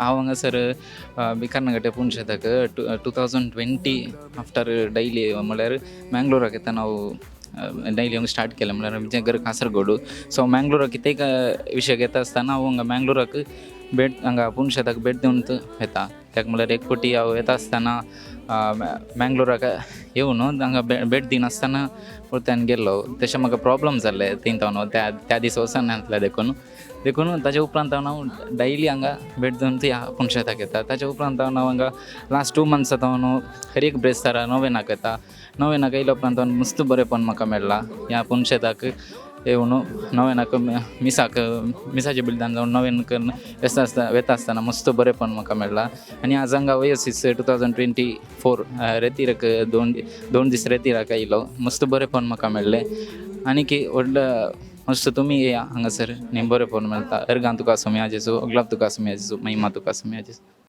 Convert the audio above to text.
हांव हांगासर बिकारना गटे पुणशेताक 2020 after daily म्हळ्यार मँगलोराक येता हांव डैली हांगा स्टार्ट केलें म्हळ्यार म्हजें घर कासरगोड. सो मँगलोराक कितेंय विशय घेता आसतना हांव हांगा मँगलोराक भेट हांगा पुणशेताक भेट दिवन येता. कित्याक म्हळ्यार एक फावटी हांव येता आसतना मँगलोराक येवन हांगा भेट दिनासतना परत्यान गेल्लो. तशें म्हाका प्रॉब्लम जाल्ले थंय हांव त्या दीस वचना नासलें देखून ताचे उपरांत हांव डेली हांगा भेट दिवन ह्या पुणशेताक येता. ताचे उपरांत हांव हांगा लास्ट 2 मंथ्स जाता हांव हर एक ब्रेस्तारा नोवेनाक येता. नोवेनाक येयल्या उपरांत मस्त बरेंपण म्हाका मेळ्ळां ह्या पुणशेताक येवन नोवेनाक मिसाच्या बिल्डान जावन नोवेनाक वेता आसतना मस्त बरेंपण म्हाका मेळ्ळां. आनी आज हांगा ओएसिस 2024 रेतीराक दोन दीस रेतीराक आयिल्लो. मस्त बरेंपण म्हाका मेळ्ळें. आनीक व्हडलो मस्त तुमी येया हांगासर आनी बरेंपण मेळटा. अर्गां तुका आसूं मेळ्या जेजू, अगलाब तुका आसूं मेळ्या जेजू, महिमा तुका आसूं मेळ्या जेजू.